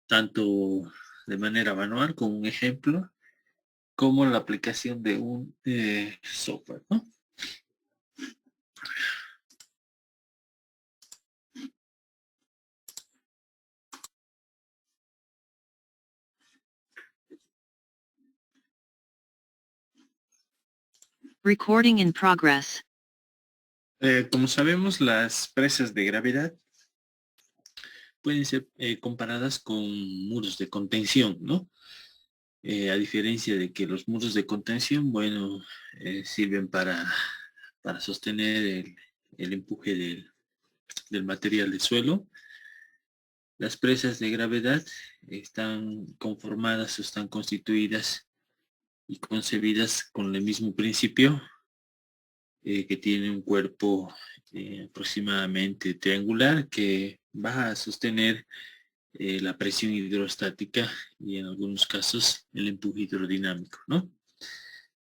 tanto de manera manual como un ejemplo, como la aplicación de un software, ¿no? Recording in progress. Como sabemos, las presas de gravedad pueden ser comparadas con muros de contención, ¿no? A diferencia de que los muros de contención, bueno, sirven para sostener el empuje del material del suelo. Las presas de gravedad están conformadas o están constituidas y concebidas con el mismo principio, que tiene un cuerpo aproximadamente triangular que va a sostener la presión hidrostática y en algunos casos el empuje hidrodinámico, ¿no?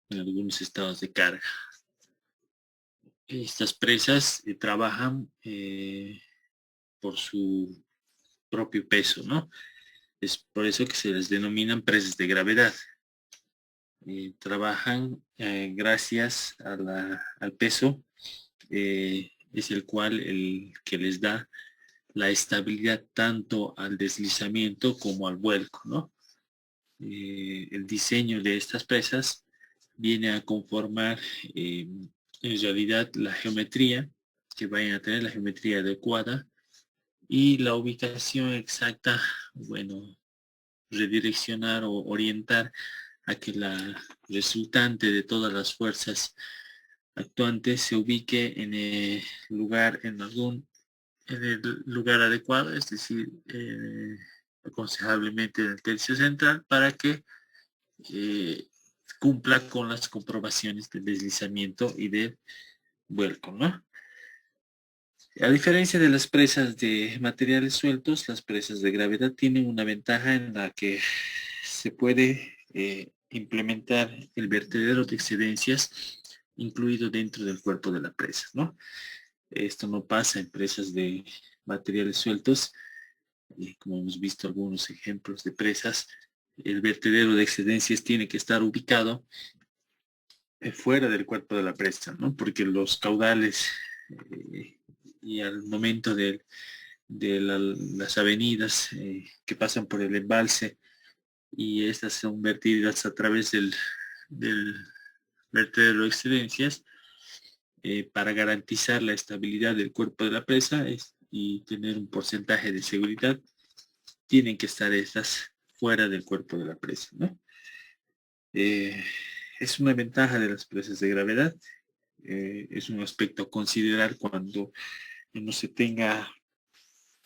En algunos estados de carga. Estas presas trabajan por su propio peso, ¿no? Es por eso que se les denominan presas de gravedad. Trabajan gracias al peso, es el cual el que les da la estabilidad tanto al deslizamiento como al vuelco, ¿no? El diseño de estas presas viene a conformar en realidad la geometría, que vayan a tener la geometría adecuada y la ubicación exacta, bueno, redireccionar o orientar a que la resultante de todas las fuerzas actuantes se ubique en el lugar, en el lugar adecuado, es decir, aconsejablemente en el tercio central, para que eh, cumpla con las comprobaciones del deslizamiento y del vuelco, ¿no? A diferencia de las presas de materiales sueltos, las presas de gravedad tienen una ventaja en la que se puede implementar el vertedero de excedencias incluido dentro del cuerpo de la presa, ¿no? Esto no pasa en presas de materiales sueltos, como hemos visto algunos ejemplos de presas. El vertedero de excedencias tiene que estar ubicado fuera del cuerpo de la presa, ¿no? Porque los caudales y al momento las avenidas que pasan por el embalse y estas son vertidas a través del vertedero de excedencias, para garantizar la estabilidad del cuerpo de la presa y tener un porcentaje de seguridad, tienen que estar estas fuera del cuerpo de la presa, ¿no? Es una ventaja de las presas de gravedad, es un aspecto a considerar cuando no se tenga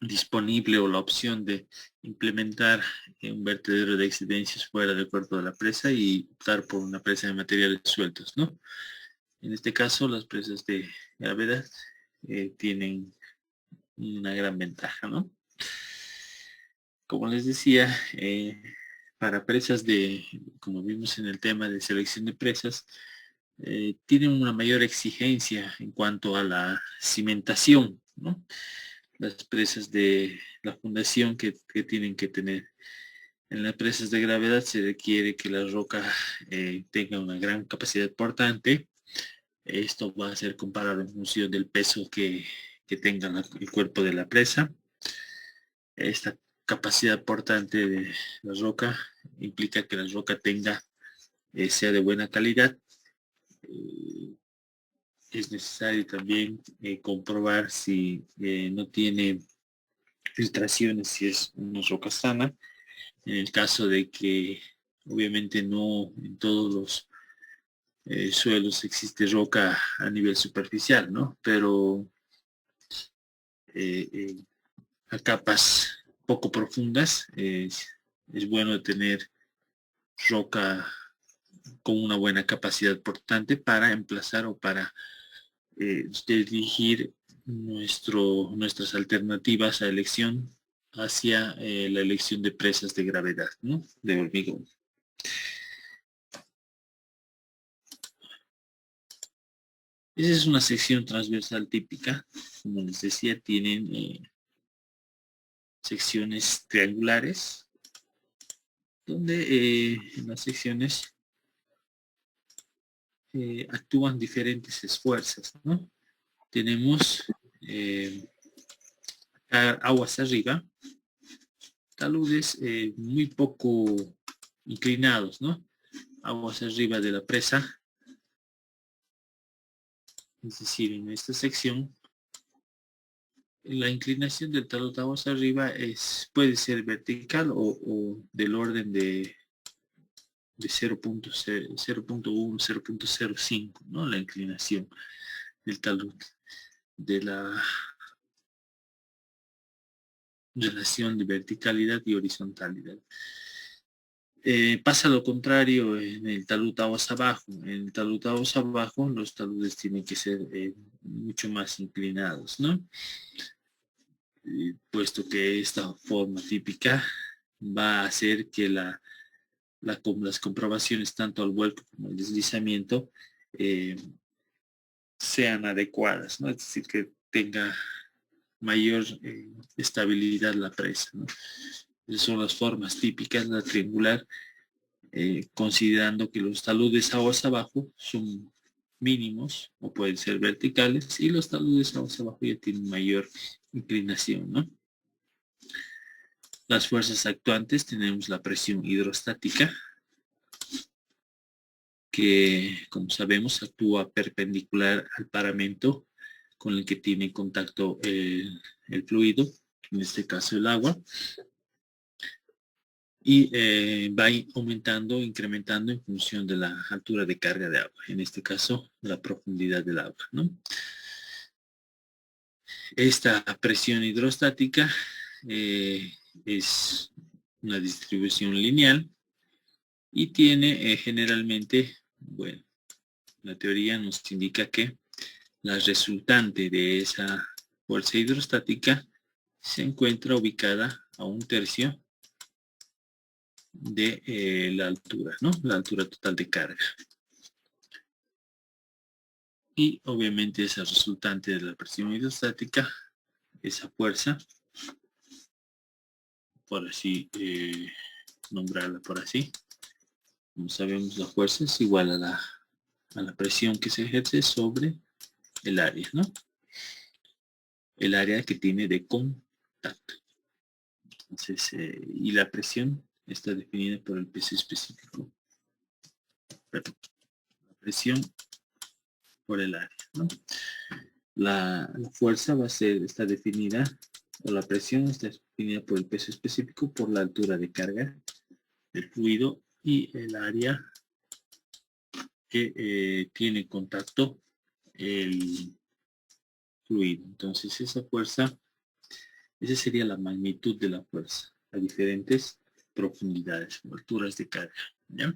disponible o la opción de implementar un vertedero de excedencias fuera del cuerpo de la presa y optar por una presa de materiales sueltos, ¿no? En este caso, las presas de gravedad tienen una gran ventaja, ¿no? Como les decía, para presas como vimos en el tema de selección de presas, tienen una mayor exigencia en cuanto a la cimentación, ¿no? Las presas de la fundación que tienen que tener. En las presas de gravedad se requiere que la roca tenga una gran capacidad portante. Esto va a ser comparado en función del peso que tenga el cuerpo de la presa. Esta capacidad portante de la roca implica que la roca sea de buena calidad. Es necesario también comprobar si no tiene filtraciones, si es una roca sana. En el caso de que obviamente no en todos los suelos existe roca a nivel superficial, ¿no? Pero a capas poco profundas es bueno tener roca con una buena capacidad portante para emplazar o para dirigir nuestras alternativas a elección hacia la elección de presas de gravedad, ¿no? De hormigón. Esa es una sección transversal típica. Como les decía, tienen secciones triangulares, donde en las secciones actúan diferentes esfuerzos, ¿no? Tenemos aguas arriba, taludes muy poco inclinados, ¿no? Aguas arriba de la presa, es decir, en esta sección, la inclinación del talud aguas arriba puede ser vertical o del orden de 0.1, 0.05, ¿no? La inclinación del talud de la relación de verticalidad y horizontalidad. Pasa lo contrario en el talud aguas abajo. En el talud aguas abajo los taludes tienen que ser mucho más inclinados, ¿no? Puesto que esta forma típica va a hacer que las comprobaciones tanto al vuelco como al deslizamiento sean adecuadas, ¿no? Es decir, que tenga mayor estabilidad la presa, ¿no? Esas son las formas típicas, la triangular, considerando que los taludes aguas abajo son mínimos o pueden ser verticales y los taludes aguas abajo ya tienen mayor inclinación, ¿no? Las fuerzas actuantes, tenemos la presión hidrostática, que como sabemos actúa perpendicular al paramento con el que tiene contacto el fluido, en este caso el agua, y va aumentando, incrementando en función de la altura de carga de agua, en este caso la profundidad del agua, ¿no? Esta presión hidrostática es una distribución lineal y tiene generalmente, bueno, la teoría nos indica que la resultante de esa fuerza hidrostática se encuentra ubicada a 1/3 de la altura, ¿no? La altura total de carga. Y obviamente esa resultante de la presión hidrostática, esa fuerza, por así nombrarla por así, como sabemos, la fuerza es igual a la presión que se ejerce sobre el área, ¿no? El área que tiene de contacto. Entonces, y la presión está definida por el peso específico. Perdón, la presión por el área, ¿no? La fuerza está definida, o la presión está definida por el peso específico, por la altura de carga del fluido y el área que tiene contacto el fluido. Entonces esa sería la magnitud de la fuerza a diferentes profundidades o alturas de carga, ¿ya?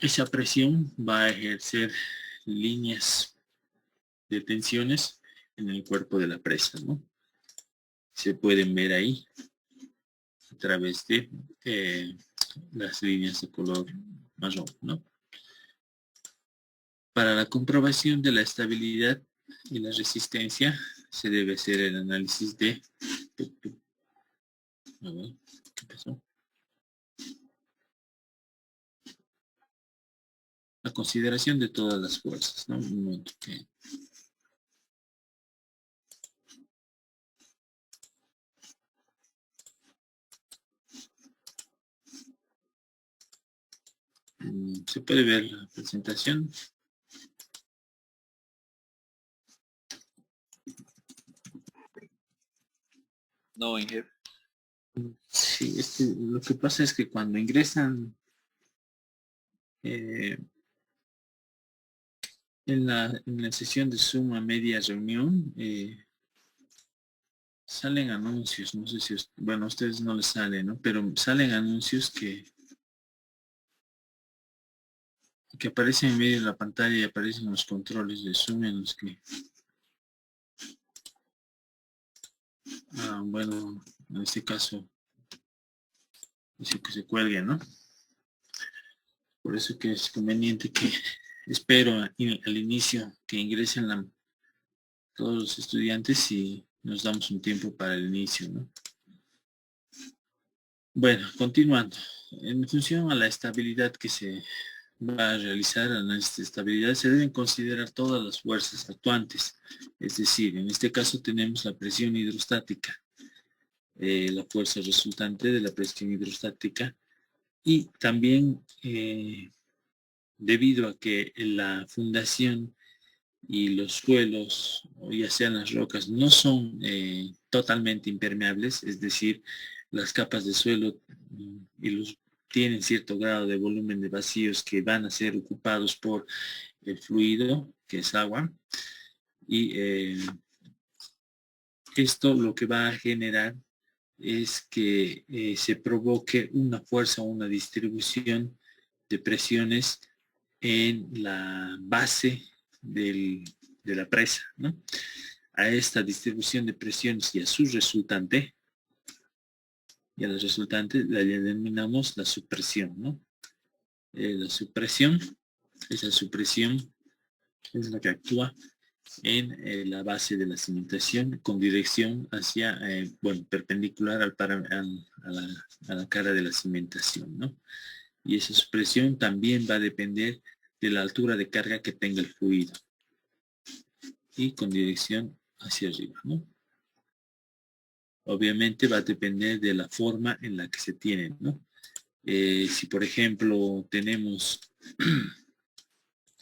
Esa presión va a ejercer líneas de tensiones en el cuerpo de la presa, ¿no? Se pueden ver ahí a través de las líneas de color marrón, ¿no? Para la comprobación de la estabilidad y la resistencia se debe hacer el análisis de... A ver, ¿qué pasó? La consideración de todas las fuerzas, ¿no? Un momento que... Se puede ver la presentación. No, Inge. Sí, lo que pasa es que cuando ingresan en la sesión de Zoom a media reunión, salen anuncios, no sé si, bueno, a ustedes no les salen, ¿no? Pero salen anuncios que aparecen en medio de la pantalla y aparecen los controles de Zoom en los que, bueno, en este caso, dice que se cuelguen, ¿no? Por eso que es conveniente que espero al inicio que ingresen todos los estudiantes y nos damos un tiempo para el inicio, ¿no? Bueno, continuando. En función a la estabilidad que se va a realizar, análisis de estabilidad, se deben considerar todas las fuerzas actuantes. Es decir, en este caso tenemos la presión hidrostática, la fuerza resultante de la presión hidrostática, y también debido a que la fundación y los suelos, o ya sean las rocas, no son totalmente impermeables, es decir, las capas de suelo tienen cierto grado de volumen de vacíos que van a ser ocupados por el fluido, que es agua, y esto lo que va a generar es que se provoque una fuerza o una distribución de presiones en la base de la presa, ¿no? A esta distribución de presiones y a su resultante, y a la resultante la denominamos la supresión, ¿no? La supresión, esa supresión es la que actúa en la base de la cimentación con dirección hacia, bueno, perpendicular a la cara de la cimentación, ¿no? Y esa supresión también va a depender de la altura de carga que tenga el fluido y con dirección hacia arriba, ¿no? Obviamente va a depender de la forma en la que se tiene, ¿no? Si por ejemplo tenemos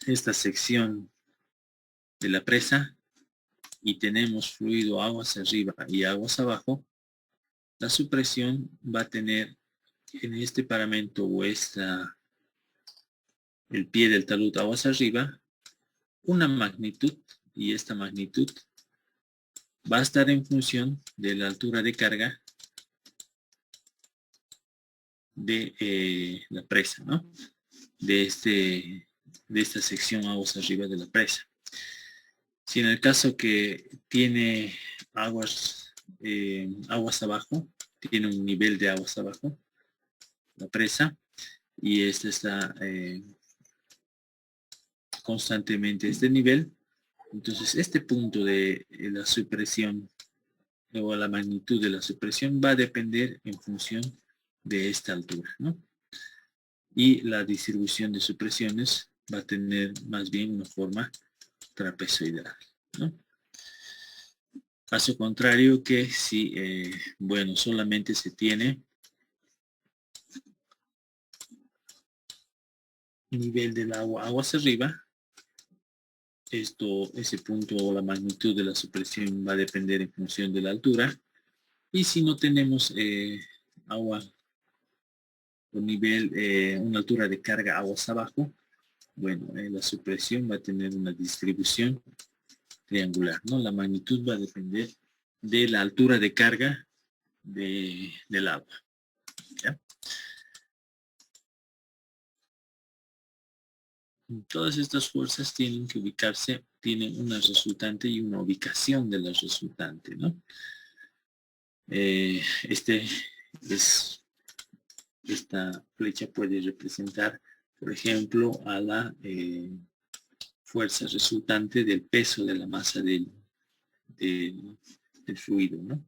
esta sección de la presa y tenemos fluido aguas arriba y aguas abajo, la supresión va a tener en este paramento o el pie del talud aguas arriba una magnitud, y esta magnitud va a estar en función de la altura de carga de la presa, ¿no? De esta sección aguas arriba de la presa. Si en el caso que tiene aguas abajo, tiene un nivel de aguas abajo, la presa, y esta está constantemente este nivel, entonces este punto de la supresión o la magnitud de la supresión va a depender en función de esta altura, ¿no? Y la distribución de supresiones va a tener más bien una forma trapezoidal, ¿no? Caso contrario que si, bueno, solamente se tiene nivel del agua, aguas arriba, ese punto o la magnitud de la supresión va a depender en función de la altura. Y si no tenemos agua o nivel, una altura de carga aguas abajo, bueno, la supresión va a tener una distribución triangular, ¿no? La magnitud va a depender de la altura de carga del agua, ¿ya? Todas estas fuerzas tienen que ubicarse, tienen una resultante y una ubicación de la resultante, ¿no? Esta flecha puede representar, por ejemplo, a la fuerza resultante del peso de la masa del fluido, ¿no?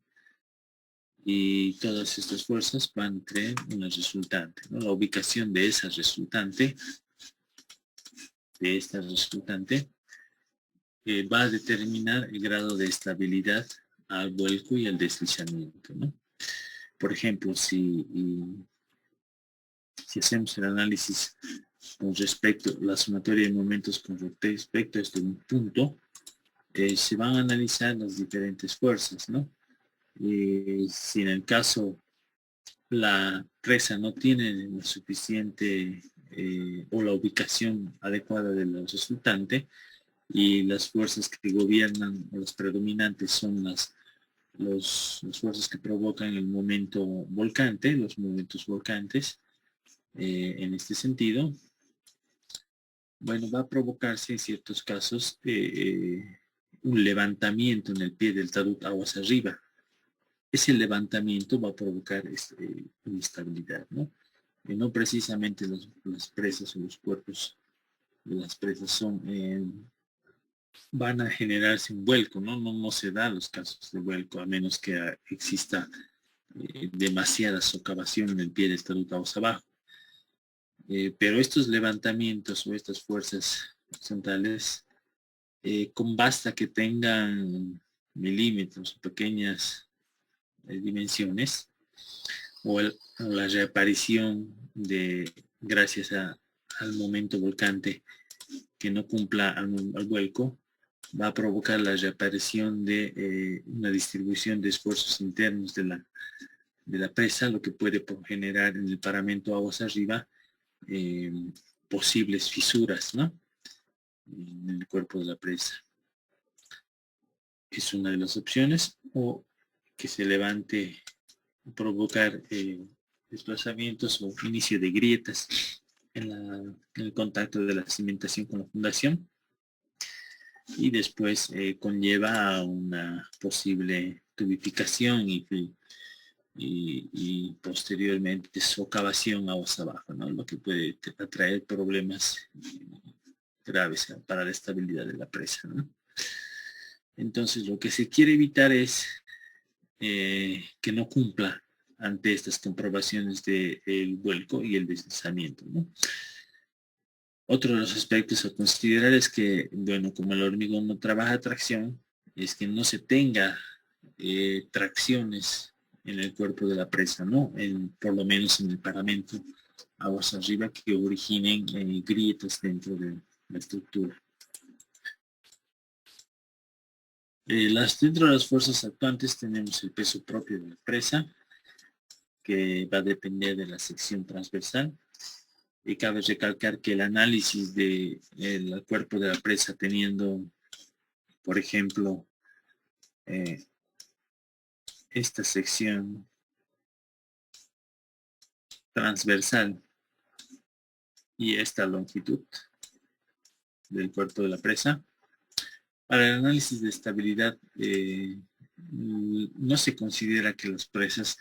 Y todas estas fuerzas van a crear una resultante, ¿no? La ubicación de esa resultante, de esta resultante, va a determinar el grado de estabilidad al vuelco y al deslizamiento, ¿no? Por ejemplo, si hacemos el análisis con respecto a la sumatoria de momentos con respecto a este punto, se van a analizar las diferentes fuerzas, ¿no? Si en el caso la presa no tiene la suficiente o la ubicación adecuada de la resultante y las fuerzas que gobiernan o las predominantes son las fuerzas que provocan el momento volcante, los momentos volcantes, en este sentido, bueno, va a provocarse en ciertos casos un levantamiento en el pie del talud aguas arriba. Ese levantamiento va a provocar inestabilidad, ¿no? No precisamente las presas o los cuerpos de las presas son van a generarse un vuelco, ¿no? No se dan los casos de vuelco a menos que exista demasiada socavación en el pie del talud aguas abajo. Pero estos levantamientos o estas fuerzas horizontales, con basta que tengan milímetros, pequeñas dimensiones, o la reaparición de, gracias al momento volcante que no cumpla al vuelco, va a provocar la reaparición de una distribución de esfuerzos internos de la presa, lo que puede generar en el paramento aguas arriba posibles fisuras, ¿no? En el cuerpo de la presa. Es una de las opciones, o que se levante, provocar desplazamientos o inicio de grietas en el contacto de la cimentación con la fundación, y después conlleva a una posible tubificación y posteriormente socavación aguas abajo, ¿no? Lo que puede atraer problemas graves para la estabilidad de la presa, ¿no? Entonces lo que se quiere evitar es que no cumpla ante estas comprobaciones del vuelco y el deslizamiento, ¿no? Otro de los aspectos a considerar es que, bueno, como el hormigón no trabaja tracción, es que no se tenga tracciones en el cuerpo de la presa, ¿no? Por lo menos en el paramento aguas arriba, que originen grietas dentro de la estructura. Dentro de las fuerzas actuantes tenemos el peso propio de la presa, que va a depender de la sección transversal. Y cabe recalcar que el análisis del cuerpo de la presa teniendo, por ejemplo, esta sección transversal y esta longitud del cuerpo de la presa, para el análisis de estabilidad no se considera que las presas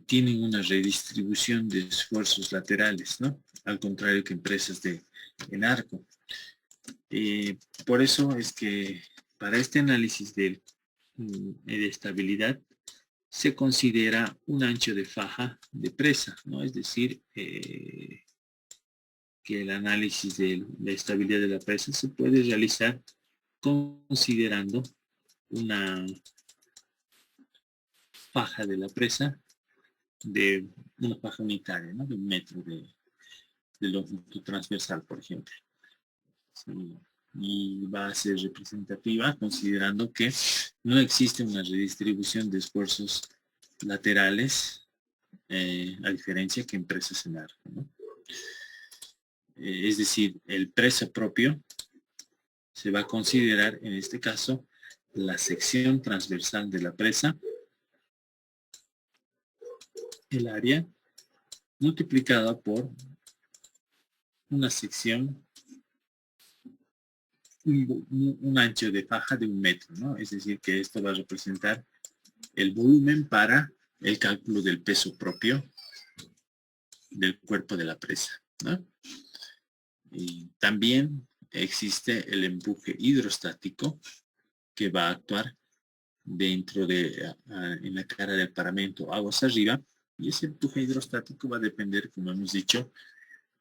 tienen una redistribución de esfuerzos laterales, ¿no? Al contrario que en presas en arco. Por eso es que para este análisis de estabilidad se considera un ancho de faja de presa, ¿no? Es decir, que el análisis de la estabilidad de la presa se puede realizar considerando una faja de la presa de una faja unitaria, ¿no? De 1 metro de longitud transversal, por ejemplo. Sí. Y va a ser representativa considerando que no existe una redistribución de esfuerzos laterales, a diferencia que en presas en arco, ¿no? Es decir, el peso propio se va a considerar en este caso la sección transversal de la presa, el área, multiplicada por una sección, un ancho de faja de 1 metro, ¿no? Es decir, que esto va a representar el volumen para el cálculo del peso propio del cuerpo de la presa, ¿no? Y también existe el empuje hidrostático que va a actuar dentro en la cara del paramento aguas arriba, y ese empuje hidrostático va a depender, como hemos dicho,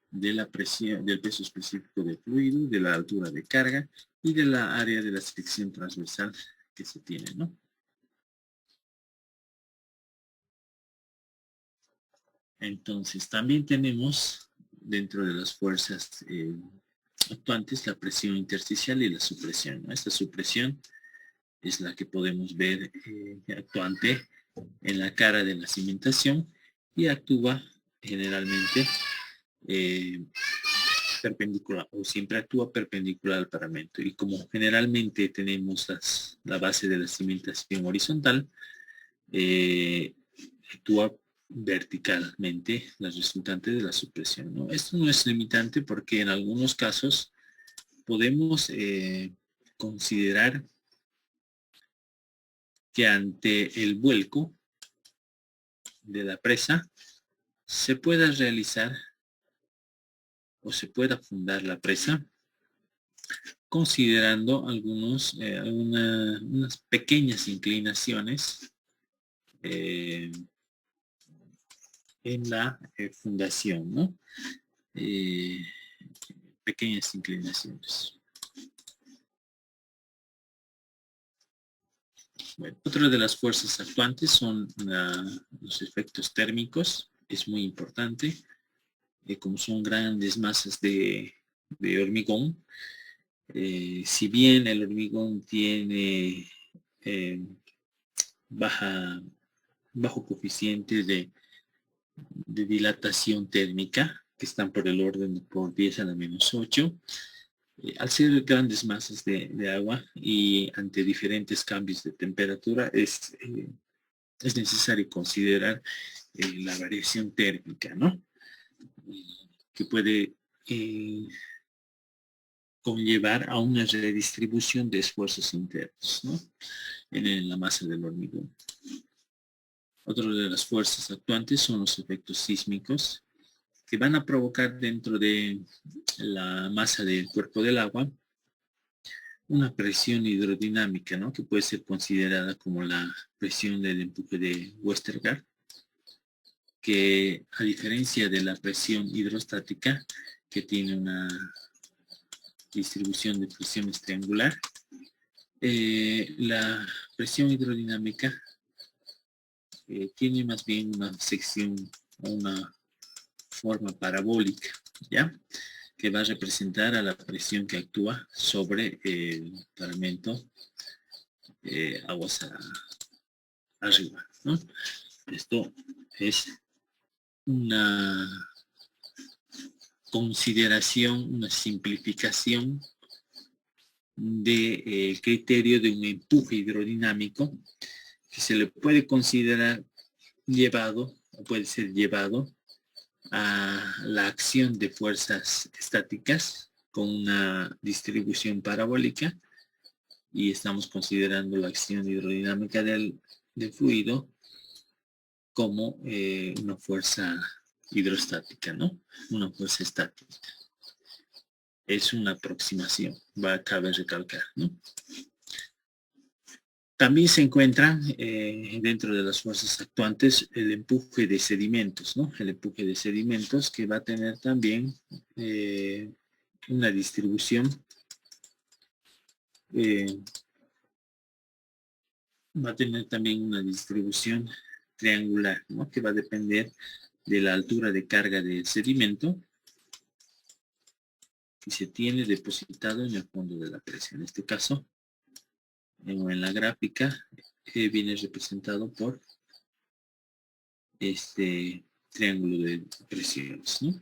de la presión, del peso específico del fluido, de la altura de carga y de la área de la sección transversal que se tiene, ¿no? Entonces, también tenemos dentro de las fuerzas actuantes la presión intersticial y la supresión, ¿no? Esta supresión es la que podemos ver actuante en la cara de la cimentación y actúa generalmente perpendicular, o siempre actúa perpendicular al paramento. Y como generalmente tenemos la base de la cimentación horizontal, actúa verticalmente la resultante de la supresión, ¿no? Esto no es limitante porque en algunos casos podemos considerar que ante el vuelco de la presa se pueda realizar o se pueda fundar la presa considerando unas pequeñas inclinaciones en la fundación, ¿no? Pequeñas inclinaciones. Bueno, otra de las fuerzas actuantes son los efectos térmicos. Es muy importante. Como son grandes masas de hormigón, si bien el hormigón tiene bajo coeficiente de dilatación térmica, que están por el orden de por 10 a la menos 8, al ser grandes masas de agua y ante diferentes cambios de temperatura, es necesario considerar la variación térmica, ¿no? Que puede conllevar a una redistribución de esfuerzos internos, ¿no? En la masa del hormigón. Otra de las fuerzas actuantes son los efectos sísmicos, que van a provocar dentro de la masa del cuerpo del agua una presión hidrodinámica, ¿no? Que puede ser considerada como la presión del empuje de Westergaard, que a diferencia de la presión hidrostática, que tiene una distribución de presiones triangular, la presión hidrodinámica tiene más bien una sección o una forma parabólica, ¿ya? Que va a representar a la presión que actúa sobre el paramento aguas arriba, ¿no? Esto es una consideración, una simplificación del criterio de un empuje hidrodinámico que se le puede considerar llevado o puede ser llevado a la acción de fuerzas estáticas con una distribución parabólica, y estamos considerando la acción hidrodinámica del fluido como una fuerza hidrostática, ¿no? Una fuerza estática. Es una aproximación, cabe recalcar, ¿no? También se encuentra dentro de las fuerzas actuantes el empuje de sedimentos, ¿no? El empuje de sedimentos, que va a tener también una distribución triangular, ¿no? Que va a depender de la altura de carga del sedimento que se tiene depositado en el fondo de la presa. En este caso, en la gráfica, viene representado por este triángulo de presiones, ¿no?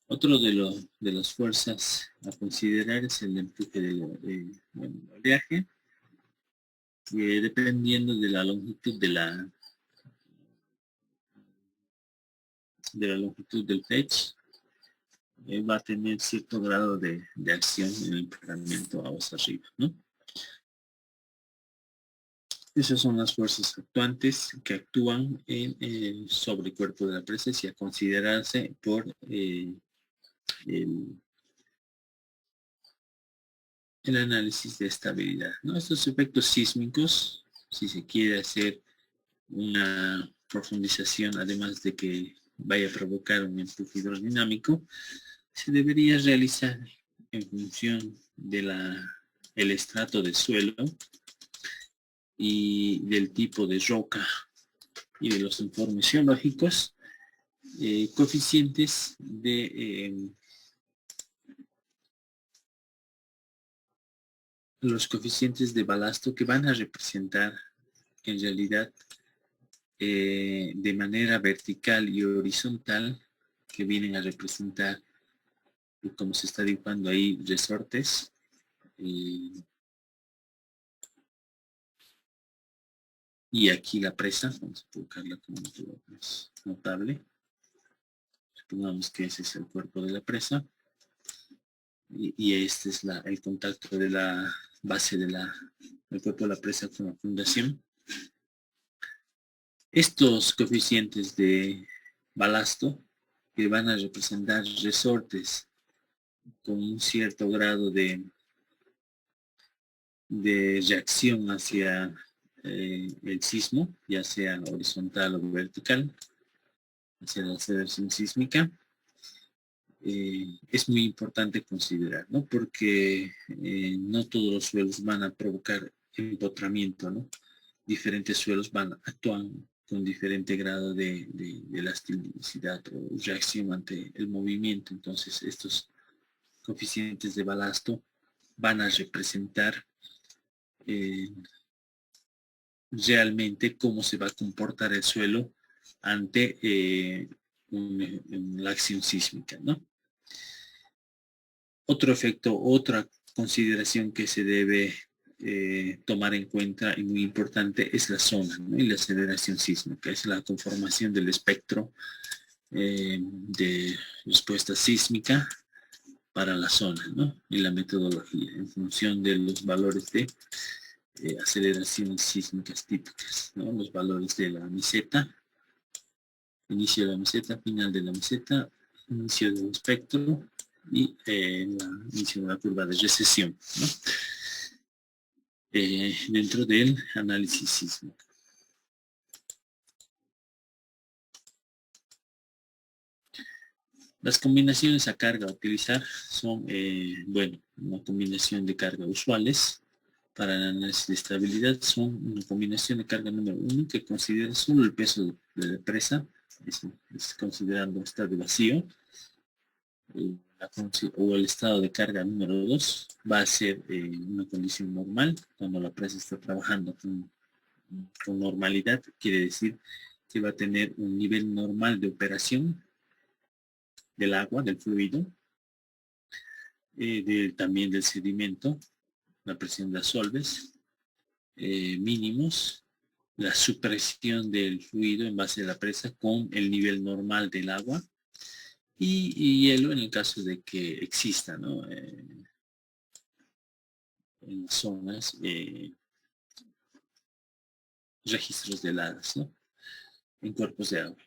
Otro de las fuerzas a considerar es el empuje del oleaje, dependiendo de la longitud longitud del pech, va a tener cierto grado de acción en el emparamiento aguas arriba, ¿no? Esas son las fuerzas actuantes que actúan en el sobrecuerpo de la presa y a considerarse por el análisis de estabilidad, ¿no? Estos efectos sísmicos, si se quiere hacer una profundización, además de que vaya a provocar un empuje hidrodinámico, se debería realizar en función de el estrato de suelo y del tipo de roca y de los informes geológicos, coeficientes de los coeficientes de balasto, que van a representar en realidad de manera vertical y horizontal, que vienen a representar, como se está dibujando ahí, resortes, y aquí la presa. Vamos a colocarla como más notable. Supongamos que ese es el cuerpo de la presa, y este es el contacto de la base del cuerpo de la presa con la fundación. Estos coeficientes de balasto, que van a representar resortes con un cierto grado de reacción hacia el sismo, ya sea horizontal o vertical, hacia la aceleración sísmica, es muy importante considerar, ¿no? Porque no todos los suelos van a provocar empotramiento, ¿no? Diferentes suelos actúan con diferente grado de elasticidad o reacción ante el movimiento. Entonces, estos coeficientes de balasto van a representar eh, realmente cómo se va a comportar el suelo ante la acción sísmica, ¿no? Otro efecto, otra consideración que se debe tomar en cuenta y muy importante es la zona, ¿no? Y la aceleración sísmica, es la conformación del espectro de respuesta sísmica para la zona, ¿no? Y la metodología en función de los valores de aceleraciones sísmicas típicas, ¿no? Los valores de la meseta, inicio de la meseta, final de la meseta, inicio del espectro y inicio de la curva de recesión, ¿no? Dentro del análisis sísmico. Las combinaciones a carga a utilizar son, bueno, una combinación de carga usuales para el análisis de estabilidad. Son una combinación de carga número 1 que considera solo el peso de la presa, es considerando estado vacío, o el estado de carga número 2 va a ser una condición normal cuando la presa está trabajando con normalidad, quiere decir que va a tener un nivel normal de operación del agua, del fluido, también del sedimento, la presión de asolves mínimos, la supresión del fluido en base a la presa con el nivel normal del agua y hielo en el caso de que exista, ¿no? En las zonas registros de heladas, ¿no? En cuerpos de agua.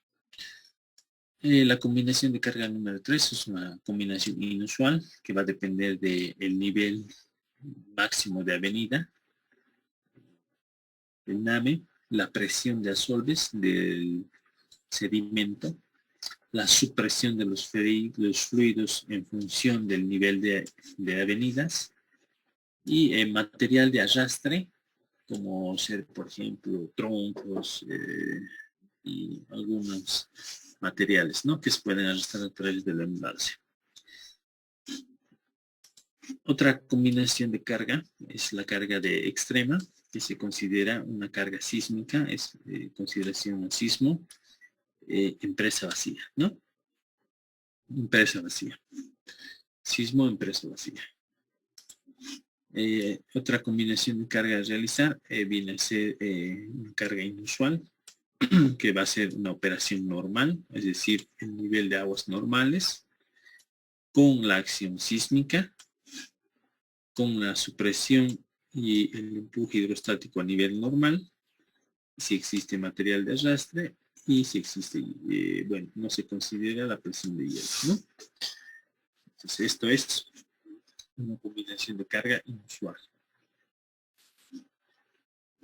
La combinación de carga número 3 es una combinación inusual que va a depender del nivel máximo de avenida del NAME, la presión de asolves del sedimento, la supresión de los fluidos en función del nivel de avenidas y material de arrastre, como ser, por ejemplo, troncos y algunos materiales, ¿no? Que se pueden arrastrar a través del embalse. Otra combinación de carga es la carga de extrema, que se considera una carga sísmica, es consideración un sismo en presa vacía, ¿no? En presa vacía. Sismo en presa vacía. Otra combinación de carga a realizar viene a ser una carga inusual, que va a ser una operación normal, es decir, el nivel de aguas normales, con la acción sísmica, con la supresión y el empuje hidrostático a nivel normal, si existe material de arrastre y si existe, bueno, no se considera la presión de hielo, ¿no? Entonces esto es una combinación de carga inusual.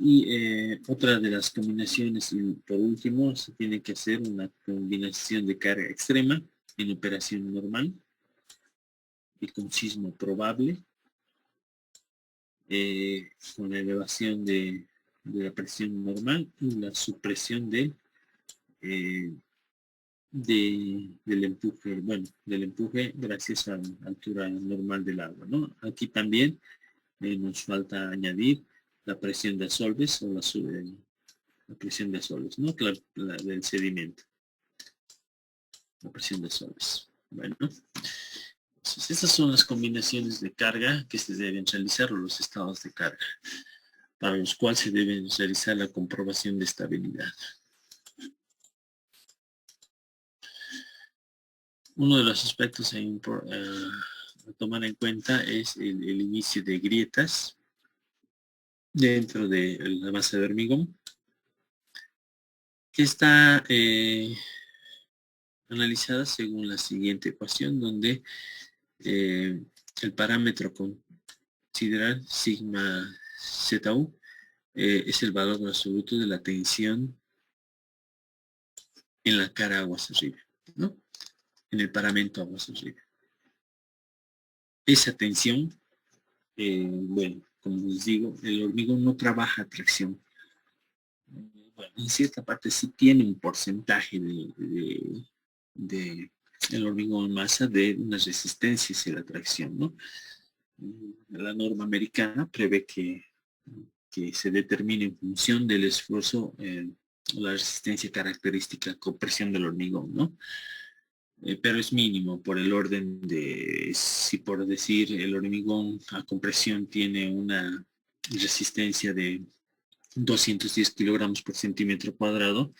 Y otra de las combinaciones, y por último, se tiene que hacer una combinación de carga extrema en operación normal y con sismo probable, con la elevación de la presión normal y la supresión eh, del empuje, bueno, del empuje gracias a la altura normal del agua, ¿no? Aquí también nos falta añadir la presión de asolves o la presión de asolves, ¿no? La del sedimento, la presión de asolves. Bueno, entonces estas son las combinaciones de carga que se deben realizar o los estados de carga, para los cuales se debe realizar la comprobación de estabilidad. Uno de los aspectos a tomar en cuenta es el inicio de grietas dentro de la base de hormigón, que está analizada según la siguiente ecuación, donde El parámetro a considerar, sigma ZU, es el valor absoluto de la tensión en la cara aguas arriba, ¿no? En el paramento aguas arriba. Esa tensión, bueno, como les digo, el hormigón no trabaja a tracción. Bueno, en cierta parte sí tiene un porcentaje de el hormigón en masa de una resistencia hacia la tracción, ¿no? La norma americana prevé que se determine en función del esfuerzo, la resistencia característica compresión del hormigón, ¿no? Pero es mínimo por el orden de, si por decir el hormigón a compresión tiene una resistencia de 210 kilogramos por centímetro cuadrado,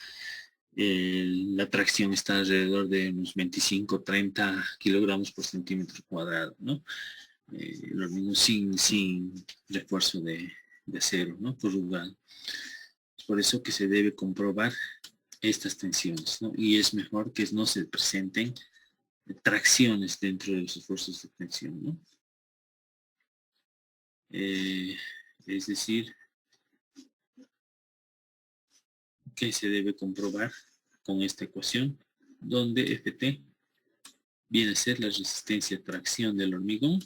la tracción está alrededor de unos 25-30 kilogramos por centímetro cuadrado, ¿no? El hormigón sin refuerzo de acero, ¿no? Corrugado. Es por eso que se debe comprobar estas tensiones, ¿no? Y es mejor que no se presenten tracciones dentro de los esfuerzos de tensión, ¿no? Es decir, que se debe comprobar con esta ecuación, donde Ft viene a ser la resistencia a tracción del hormigón,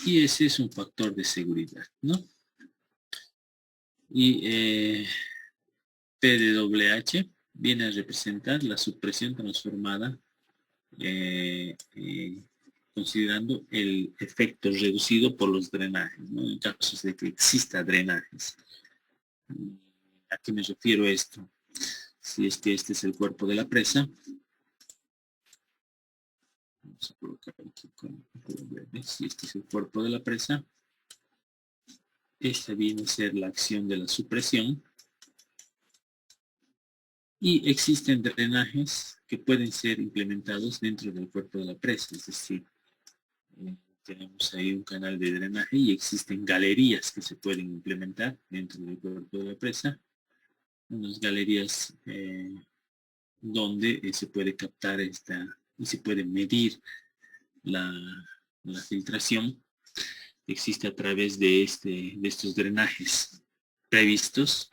y ese es un factor de seguridad, ¿no? Y P de doble H viene a representar la supresión transformada, considerando el efecto reducido por los drenajes, ¿no? En casos de que exista drenajes. ¿A qué me refiero esto? Si es que este es el cuerpo de la presa, vamos a colocar aquí con verde. Si este es el cuerpo de la presa, esta viene a ser la acción de la supresión, y existen drenajes que pueden ser implementados dentro del cuerpo de la presa, es decir, tenemos ahí un canal de drenaje y existen galerías que se pueden implementar dentro del cuerpo de la presa, unas galerías donde se puede captar y se puede medir la filtración. Existe a través de estos drenajes previstos.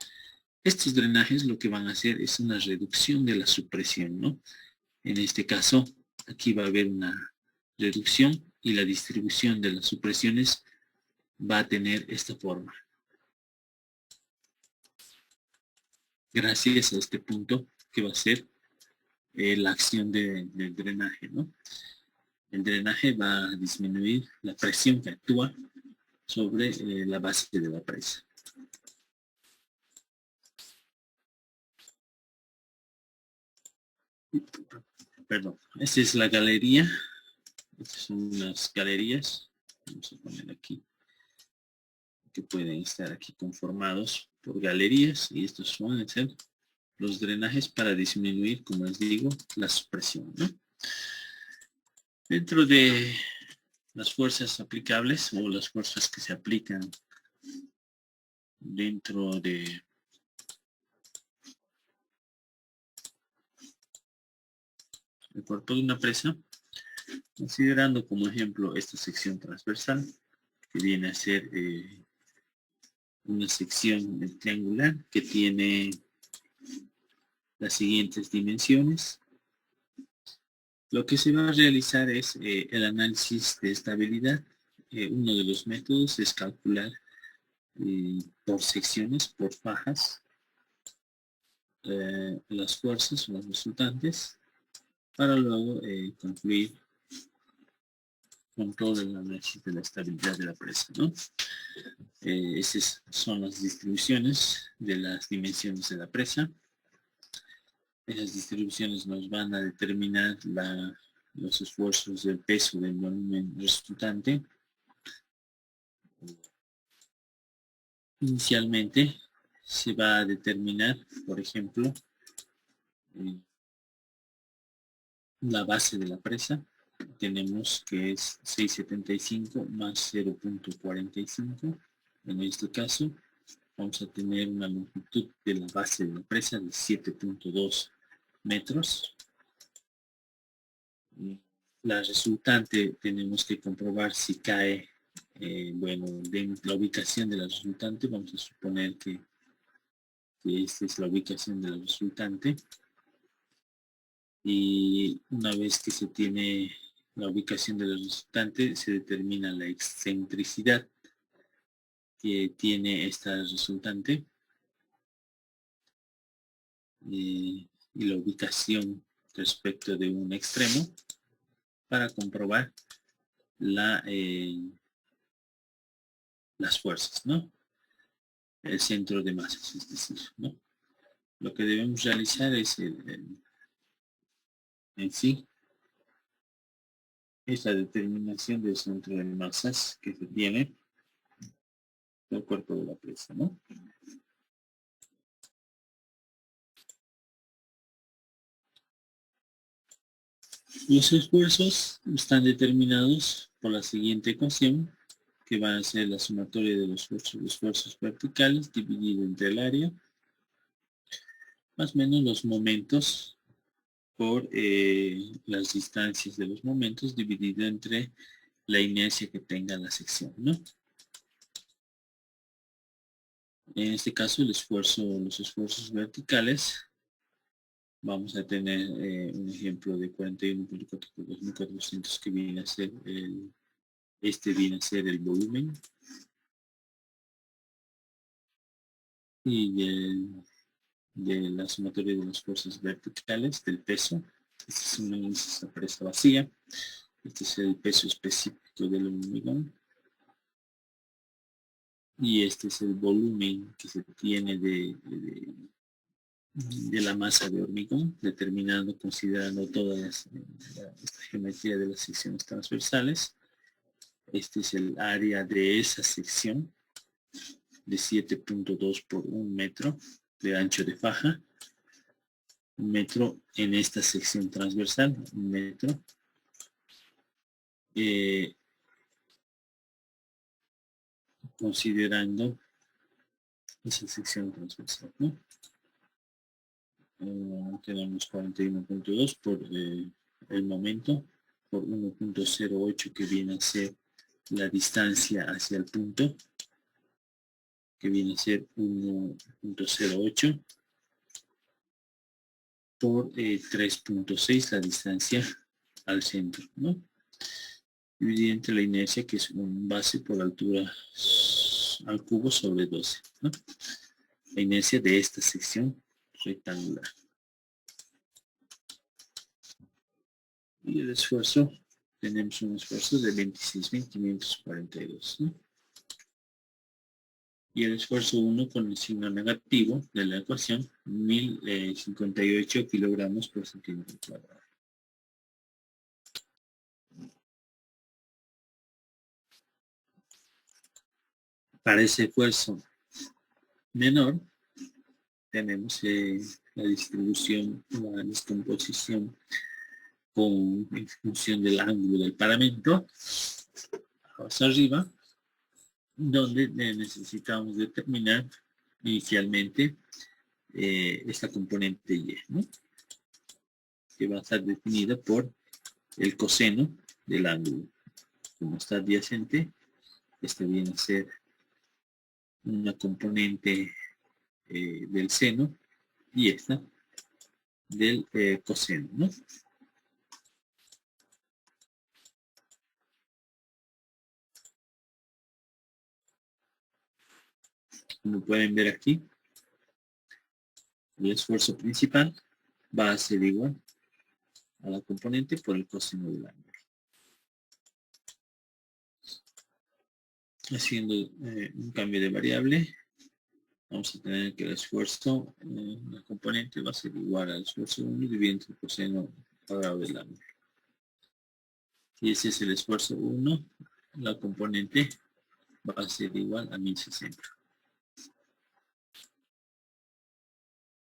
Estos drenajes lo que van a hacer es una reducción de la supresión, ¿no? En este caso, aquí va a haber una reducción y la distribución de las supresiones va a tener esta forma. Gracias a este punto que va a ser la acción del drenaje, ¿no? El drenaje va a disminuir la presión que actúa sobre la base de la presa. Perdón, esta es la galería. Estas son las galerías. Vamos a poner aquí, que pueden estar aquí conformados por galerías, y estos van a ser los drenajes para disminuir, como les digo, la supresión, ¿no? Dentro de las fuerzas aplicables o las fuerzas que se aplican dentro de el cuerpo de una presa, considerando como ejemplo esta sección transversal, que viene a ser una sección triangular que tiene las siguientes dimensiones. Lo que se va a realizar es el análisis de estabilidad. Uno de los métodos es calcular por secciones, por fajas, las fuerzas o las resultantes, para luego concluir con todo el análisis de la estabilidad de la presa, ¿no? Esas son las distribuciones de las dimensiones de la presa. Esas distribuciones nos van a determinar los esfuerzos del peso del volumen resultante. Inicialmente se va a determinar, por ejemplo, la base de la presa. Tenemos que es 675 más 0.45. En este caso vamos a tener una longitud de la base de la presa de 7.2 metros. la resultante tenemos que comprobar si cae, bueno, de la ubicación de la resultante. Vamos a suponer que esta es la ubicación de la resultante. Y una vez que se tiene la ubicación de la resultante, se determina la excentricidad que tiene esta resultante y la ubicación respecto de un extremo para comprobar las fuerzas, ¿no? El centro de masas, es decir, ¿no? Lo que debemos realizar es en sí es la determinación del centro de masas que se tiene del cuerpo de la presa, ¿no? Los esfuerzos están determinados por la siguiente ecuación, que va a ser la sumatoria de los esfuerzos verticales dividido entre el área, más o menos los momentos por las distancias de los momentos dividido entre la inercia que tenga la sección, ¿no? En este caso, los esfuerzos verticales, vamos a tener un ejemplo de 41.400 que viene a ser este viene a ser el volumen. Y de la sumatoria de las fuerzas verticales del peso. Este es una presa vacía. Este es el peso específico del hormigón. Y este es el volumen que se tiene de la masa de hormigón, determinando, considerando toda esta geometría de las secciones transversales. Este es el área de esa sección de 7.2 por 1 metro de ancho de faja. 1 metro en esta sección transversal, 1 metro. Considerando esa sección transversal, ¿no? Tenemos 41.2 por el momento, por 1.08 que viene a ser la distancia hacia el punto, que viene a ser 1.08 por 3.6 la distancia al centro, ¿no? Dividido entre la inercia, que es un base por altura al cubo sobre 12, ¿no? La inercia de esta sección rectangular. Y el esfuerzo, tenemos un esfuerzo de 26.542, ¿no? Y el esfuerzo 1 con el signo negativo de la ecuación, 1058 kilogramos por centímetro cuadrado. Para ese esfuerzo menor, tenemos la distribución, la descomposición en función del ángulo del paramento hacia arriba, donde necesitamos determinar inicialmente esta componente Y, ¿no? Que va a estar definida por el coseno del ángulo. Como está adyacente, este viene a ser una componente del seno y esta del coseno, ¿no? Como pueden ver aquí, el esfuerzo principal va a ser igual a la componente por el coseno del ángulo. Haciendo un cambio de variable, vamos a tener que el esfuerzo, la componente va a ser igual al esfuerzo 1 dividido entre el coseno cuadrado del ángulo. Y ese es el esfuerzo 1, la componente va a ser igual a 1060.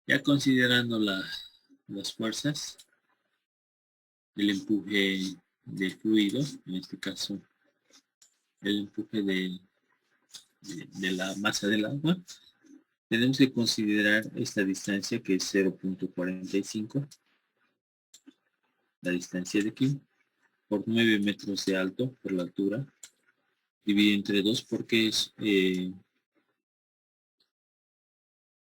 Ya considerando las fuerzas, el empuje del fluido, en este caso el empuje de la masa del agua, tenemos que considerar esta distancia que es 0.45, la distancia de aquí, por 9 metros de alto por la altura, dividido entre 2 porque es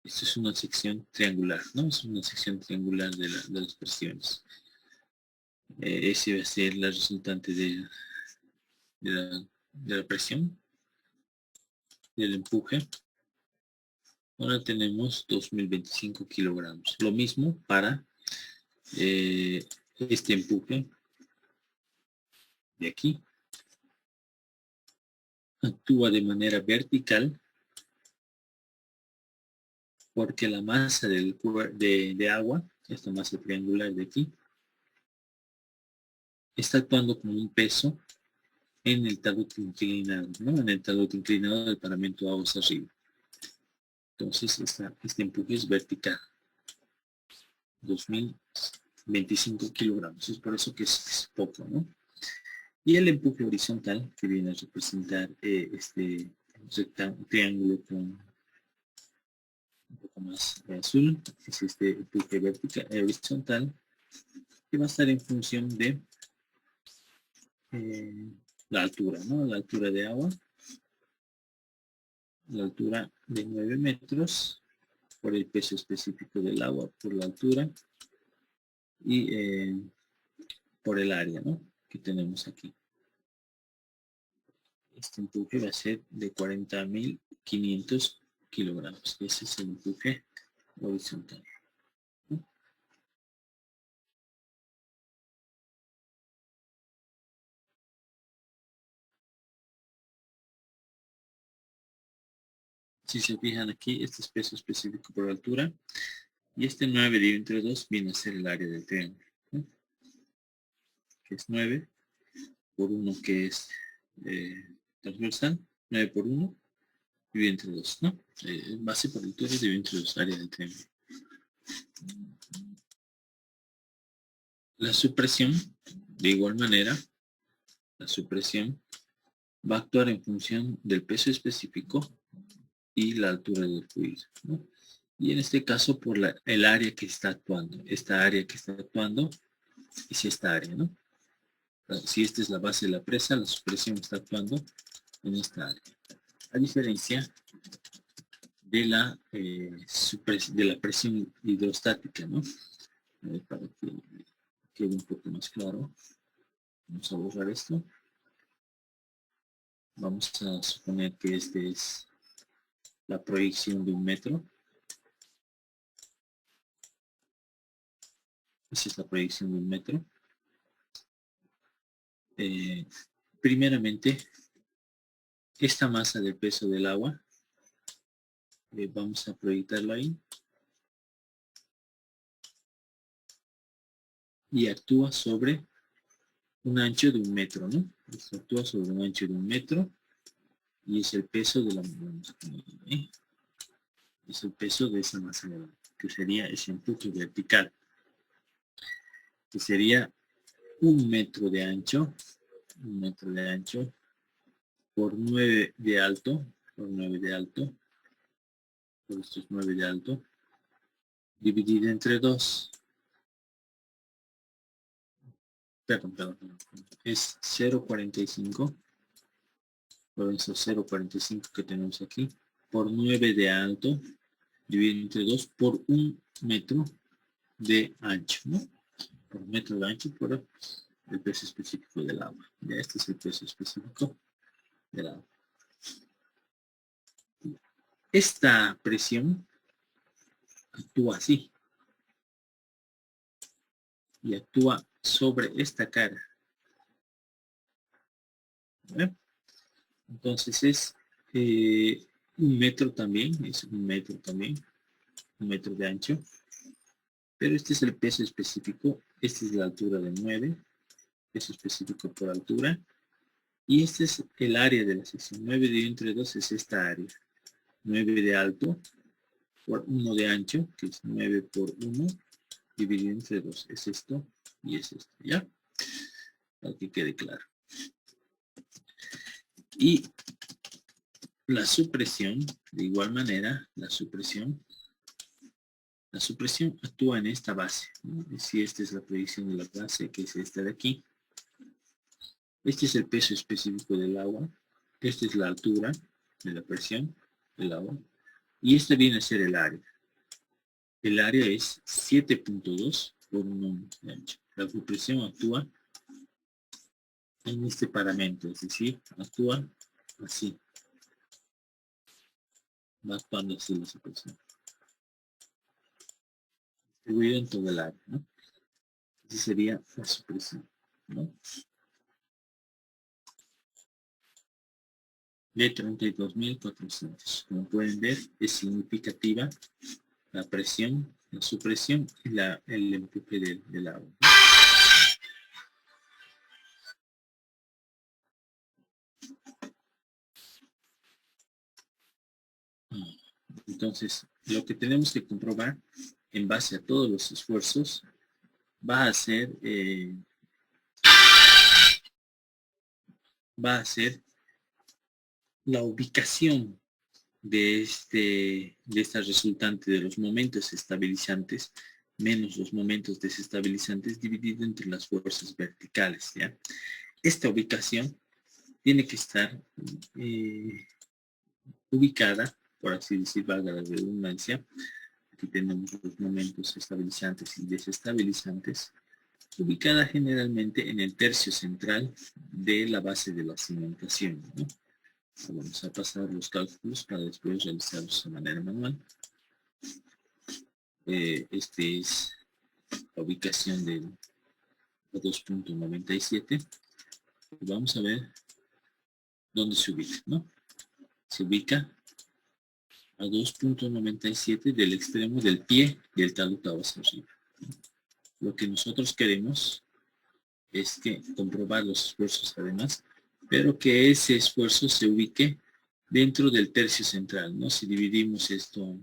esto es una sección triangular, ¿no? Es una sección triangular de las presiones. Ese va a ser la resultante de la presión, del empuje. Ahora tenemos 2025 kilogramos. Lo mismo para este empuje de aquí. Actúa de manera vertical porque la masa de agua, esta masa triangular de aquí, está actuando como un peso en el talud inclinado, ¿no? En el talud inclinado del paramento aguas arriba. Entonces, este empuje es vertical. 2025 kilogramos. Es por eso que es poco, ¿no? Y el empuje horizontal, que viene a representar este triángulo con un poco más azul, es este empuje vertical, horizontal, que va a estar en función de la altura, ¿no? La altura de agua, la altura de 9 metros, por el peso específico del agua, por la altura y por el área, ¿no? Que tenemos aquí. Este empuje va a ser de 40.500 kilogramos. Ese es el empuje horizontal. Si se fijan aquí, este es peso específico por altura. Y este 9 dividido entre 2 viene a ser el área del triángulo, ¿no? Que es 9 por 1 que es transversal. 9 por 1 dividido entre 2, ¿no? Base por altura dividido entre 2, área del triángulo. La supresión, de igual manera, la supresión va a actuar en función del peso específico y la altura del fluido, ¿no? Y en este caso por el área que está actuando. Esta área que está actuando es esta área, ¿no? Si esta es la base de la presa, la supresión está actuando en esta área. A diferencia de de la presión hidrostática, ¿no? Para que quede un poco más claro. Vamos a borrar esto. Vamos a suponer que este es la proyección de 1 metro. Esa es la proyección de 1 metro. Primeramente, esta masa de peso del agua, vamos a proyectarla ahí. Y actúa sobre un ancho de 1 metro, ¿no? Esto actúa sobre un ancho de 1 metro y es el peso de la es el peso de esa masa de agua, que sería ese empuje vertical, que sería 1 metro de ancho, 1 metro de ancho por 9 de alto, por 9 de alto, por estos 9 de alto, dividido entre 2. Perdón. Es 0,45 por esos 0,45 que tenemos aquí, por 9 de alto, dividido entre 2 por 1 metro de ancho, ¿no? Por 1 metro de ancho por el peso específico del agua. Ya este es el peso específico del agua. Esta presión actúa así y actúa sobre esta cara. ¿Ve? Entonces es 1 metro también, es 1 metro también, 1 metro de ancho. Pero este es el peso específico, esta es la altura de 9, peso específico por altura. Y este es el área de la sección. 9 dividido entre 2 es esta área. 9 de alto por 1 de ancho, que es 9 por 1, dividido entre 2. Es esto y es esto, ¿ya? Para que quede claro. Y la supresión, de igual manera, la supresión actúa en esta base, ¿no? Si esta es la proyección de la base, que es esta de aquí, Este es el peso específico del agua. Esta es la altura de la presión del agua. Y este viene a ser el área. El área es 7.2 por 1 de ancho. La presión actúa en este parámetro, es decir, actúa así. Va actuando así la supresión. Distribuido en todo el área, ¿no? Esa sería la supresión, ¿no? De 32.400. Como pueden ver, es significativa la presión, la supresión y el empuje del agua. Entonces, lo que tenemos que comprobar en base a todos los esfuerzos va a ser la ubicación de esta resultante de los momentos estabilizantes menos los momentos desestabilizantes dividido entre las fuerzas verticales, ¿ya? Esta ubicación tiene que estar ubicada, por así decir, valga la redundancia. Aquí tenemos los momentos estabilizantes y desestabilizantes, ubicada generalmente en el tercio central de la base de la cimentación, ¿no? Vamos a pasar los cálculos para después realizarlos de manera manual. Este es la ubicación del 2.97. Vamos a ver dónde se ubica, ¿no? Se ubica a 2.97 del extremo del pie del talud hacia arriba. Lo que nosotros queremos es que comprobar los esfuerzos además, pero que ese esfuerzo se ubique dentro del tercio central, ¿no? Si dividimos esto,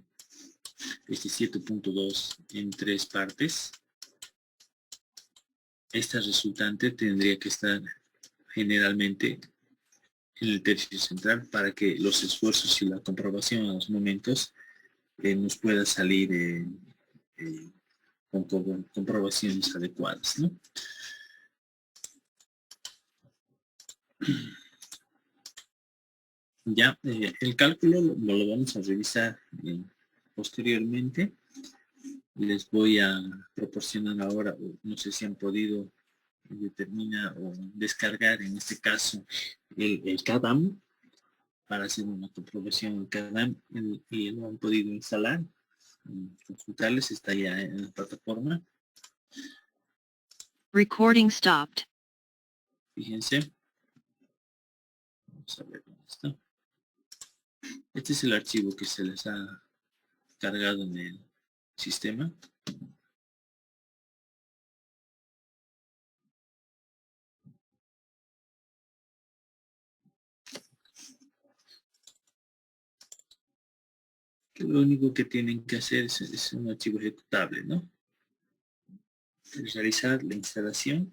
este 7.2 en 3 partes, esta resultante tendría que estar generalmente en el tercio central para que los esfuerzos y la comprobación a los momentos nos pueda salir con comprobaciones adecuadas, ¿no? Ya, el cálculo lo vamos a revisar posteriormente. Les voy a proporcionar ahora, no sé si han podido determinar o descargar en este caso el CADAM para hacer una comprobación en CADAM y lo han podido instalar. Consultarles, está ya en la plataforma. Recording stopped. Fíjense. Vamos a ver dónde está. Este es el archivo que se les ha cargado en el sistema. Que lo único que tienen que hacer es un archivo ejecutable, ¿no? Realizar la instalación.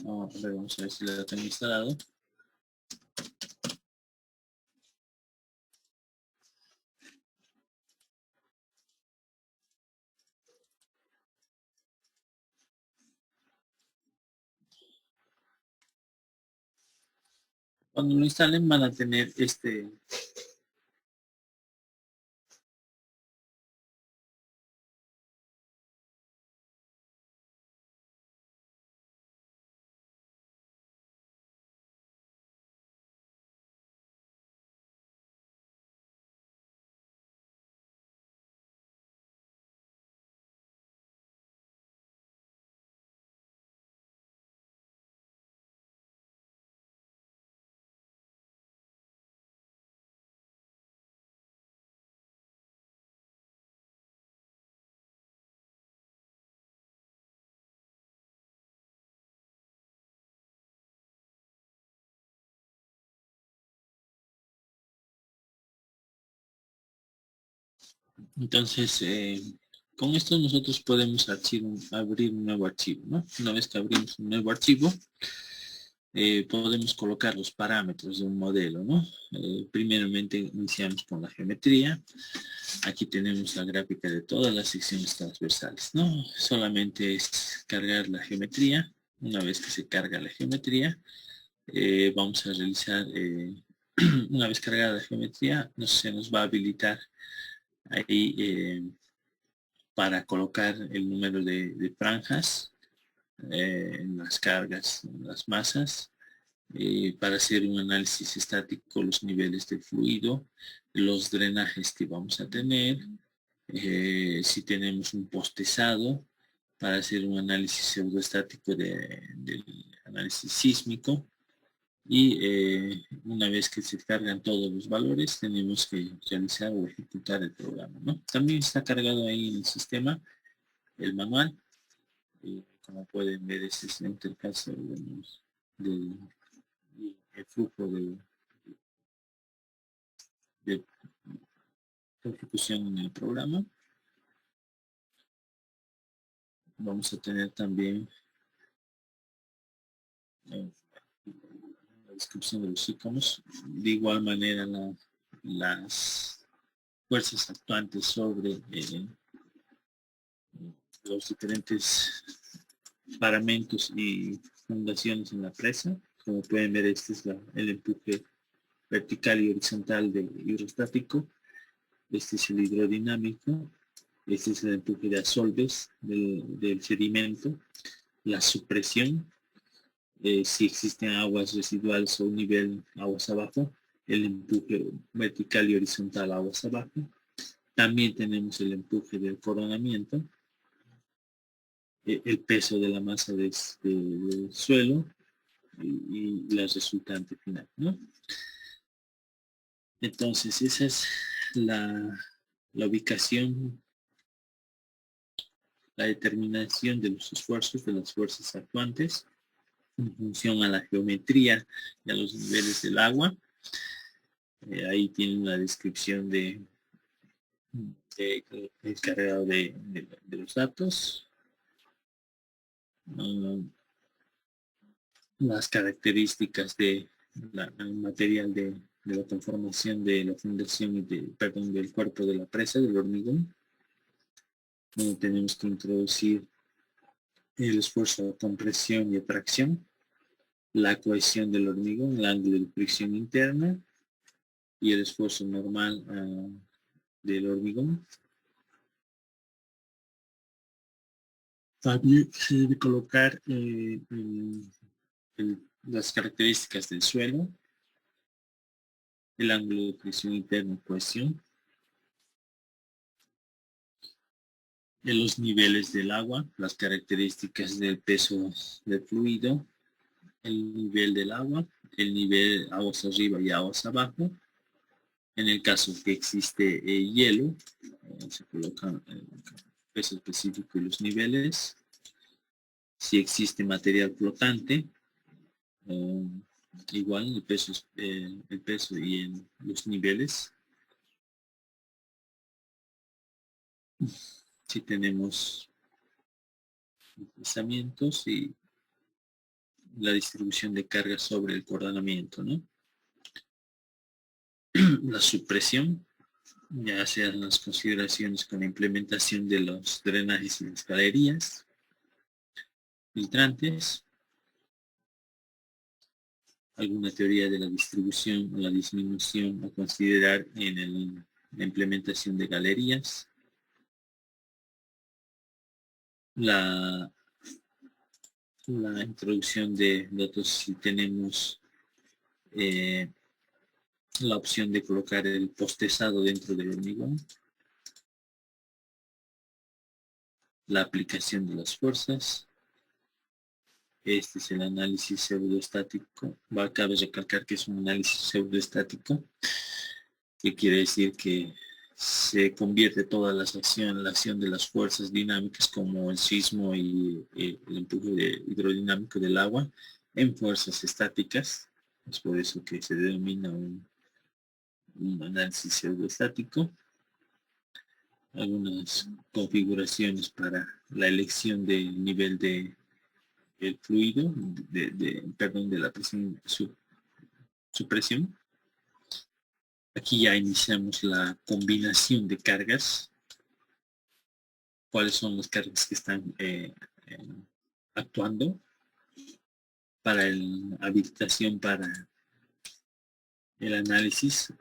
Vamos a ver si lo tengo instalado. Cuando lo instalen van a tener este Entonces, con esto nosotros podemos abrir un nuevo archivo, ¿no? Una vez que abrimos un nuevo archivo, podemos colocar los parámetros de un modelo, ¿no? Primeramente iniciamos con la geometría. Aquí tenemos la gráfica de todas las secciones transversales, ¿no? Solamente es cargar la geometría. Una vez que se carga la geometría, vamos a realizar, una vez cargada la geometría, se nos va a habilitar ahí para colocar el número de franjas en las cargas, en las masas, para hacer un análisis estático, los niveles de fluido, los drenajes que vamos a tener, si tenemos un postezado, para hacer un análisis pseudoestático del análisis sísmico. Y una vez que se cargan todos los valores, tenemos que realizar o ejecutar el programa, ¿no? También está cargado ahí en el sistema el manual. Como pueden ver, este es la interfaz del el flujo de ejecución en el programa. Vamos a tener también la descripción de los iconos. De igual manera, las fuerzas actuantes sobre los diferentes paramentos y fundaciones en la presa. Como pueden ver, este es el empuje vertical y horizontal del hidrostático. Este es el hidrodinámico. Este es el empuje de asolves del sedimento. La supresión, si existen aguas residuales o un nivel aguas abajo. El empuje vertical y horizontal aguas abajo. También tenemos el empuje del coronamiento, el peso de la masa del suelo y la resultante final, ¿no? Entonces, esa es la ubicación, la determinación de los esfuerzos de las fuerzas actuantes en función a la geometría y a los niveles del agua. Ahí tienen la descripción del cargado de los datos. Las características del material de la conformación de la fundación y del cuerpo de la presa, del hormigón. Tenemos que introducir el esfuerzo de compresión y atracción, la cohesión del hormigón, el ángulo de fricción interna y el esfuerzo normal del hormigón. También se debe colocar las características del suelo, el ángulo de fricción interna y cohesión, de los niveles del agua, las características del peso del fluido, el nivel del agua, el nivel aguas arriba y aguas abajo. En el caso que existe hielo, se colocan el peso específico y los niveles. Si existe material flotante, igual el peso y los niveles. Si tenemos deslizamientos y la distribución de carga sobre el coronamiento, ¿no? La supresión, ya sean las consideraciones con la implementación de los drenajes y las galerías, filtrantes, alguna teoría de la distribución o la disminución a considerar en la implementación de galerías, la introducción de datos si tenemos la opción de colocar el postezado dentro del hormigón, la aplicación de las fuerzas. Este es el análisis pseudoestático. Cabe recalcar que es un análisis pseudoestático, que quiere decir que se convierte toda la acción de las fuerzas dinámicas como el sismo y el empuje hidrodinámico del agua en fuerzas estáticas. Es por eso que se denomina un análisis pseudoestático. algunas configuraciones para la elección del nivel de el fluido, perdón, de la presión, su presión. Aquí ya iniciamos la combinación de cargas. ¿Cuáles son las cargas que están actuando para la habilitación para el análisis?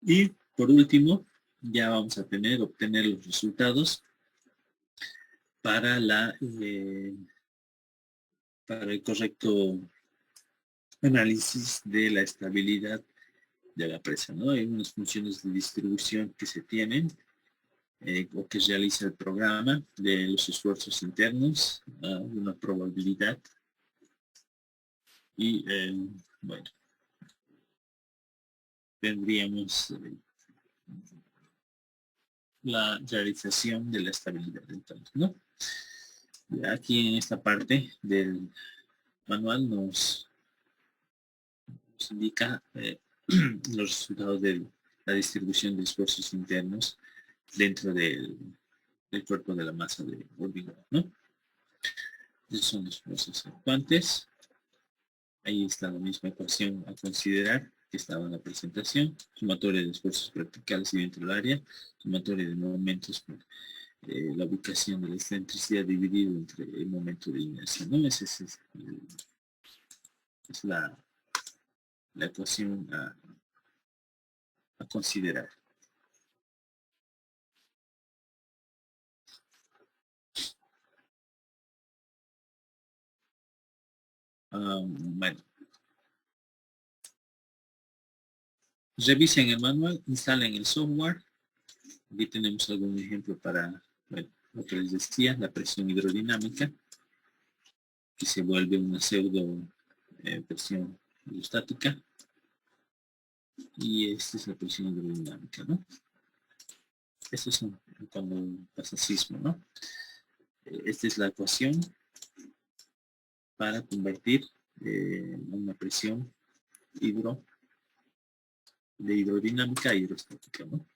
Y por último, ya vamos a obtener los resultados para para el correcto análisis de la estabilidad de la presa, ¿no? Hay unas funciones de distribución que se tienen o que realiza el programa de los esfuerzos internos, una probabilidad y bueno, tendríamos la realización de la estabilidad entonces, ¿no? Aquí en esta parte del manual nos indica los resultados de la distribución de esfuerzos internos dentro del cuerpo de la masa de hormigón, ¿no? Esos son los esfuerzos actuantes. Ahí está la misma ecuación a considerar que estaba en la presentación. Sumatoria de esfuerzos verticales y dentro del área. Sumatoria de momentos por la ubicación de la excentricidad dividido entre el momento de inercia, ¿no? Esa es la ecuación a considerar. Bueno. Revisen el manual, instalen el software. Aquí tenemos algún ejemplo para lo que les decía, la presión hidrodinámica, que se vuelve una pseudo presión hidrostática. Y esta es la presión hidrodinámica, ¿no? Esto es cuando pasa sismo, ¿no? Esta es la ecuación para convertir una presión de hidrodinámica a hidrostática, ¿no?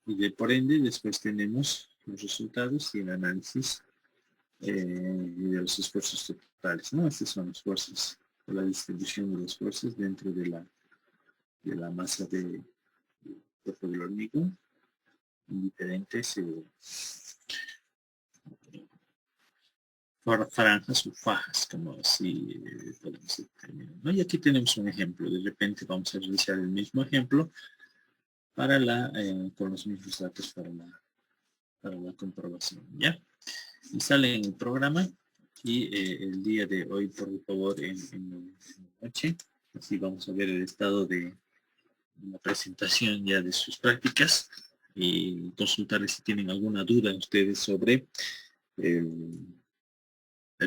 Y por ende, después tenemos los resultados y el análisis de los esfuerzos totales, ¿no? Estas son las fuerzas, la distribución de las fuerzas dentro de la masa de cuerpo del hormigón en diferentes franjas o fajas, como así podemos determinar, ¿no? Y aquí tenemos un ejemplo. De repente vamos a realizar el mismo ejemplo para con los mismos datos para la comprobación, ¿ya? Instalen el programa y el día de hoy, por favor, en la noche, así vamos a ver el estado de la presentación ya de sus prácticas y consultarles si tienen alguna duda ustedes sobre el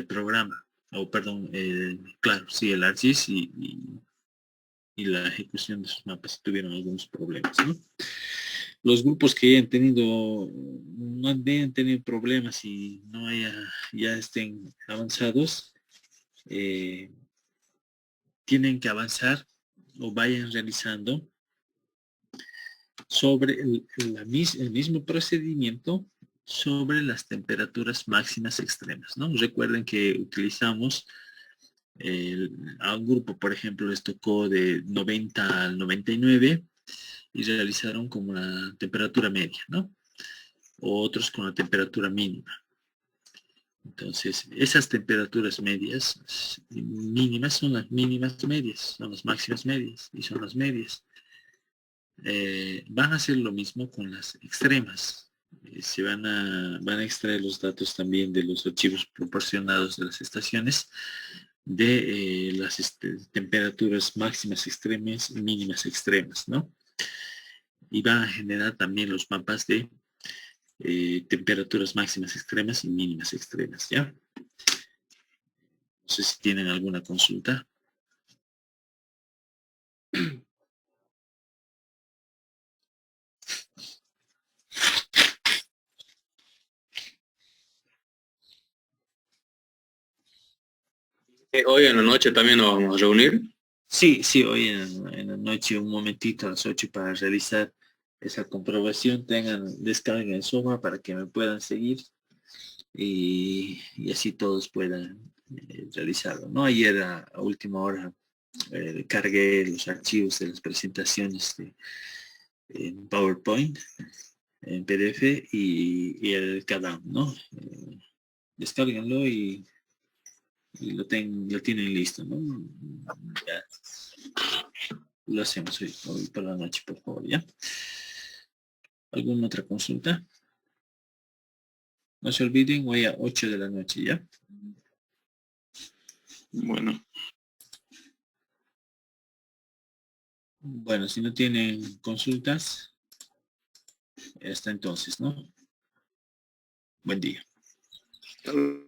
programa, o perdón, claro, sí, el ARGIS y la ejecución de sus mapas si tuvieron algunos problemas, ¿no? Los grupos que no han tenido problemas y ya estén avanzados, tienen que avanzar o vayan realizando sobre el mismo procedimiento sobre las temperaturas máximas extremas, ¿no? Recuerden que utilizamos a un grupo, por ejemplo, les tocó de 90 al 99 y realizaron como una temperatura media, ¿no? O otros con la temperatura mínima. Entonces, esas temperaturas medias, mínimas son las mínimas medias, son las máximas medias y son las medias. Van a hacer lo mismo con las extremas. Se van a extraer los datos también de los archivos proporcionados de las estaciones de las temperaturas máximas extremas y mínimas extremas, ¿no? Y van a generar también los mapas de temperaturas máximas extremas y mínimas extremas, ¿ya? No sé si tienen alguna consulta. Hoy en la noche también nos vamos a reunir. Sí, sí, hoy en la noche un momentito a las 8 para realizar esa comprobación. Descarguen el software para que me puedan seguir y así todos puedan realizarlo, ¿no? Ayer a última hora cargué los archivos de las presentaciones en PowerPoint, en PDF y el CADAM, ¿no? Descárguenlo y lo tienen listo, ¿no? Ya. Lo hacemos hoy por la noche, por favor, ¿ya? ¿Alguna otra consulta? No se olviden, hoy a 8 de la noche, ¿ya? Bueno, Bueno, si no tienen consultas, hasta entonces, ¿no? Buen día. hasta luego.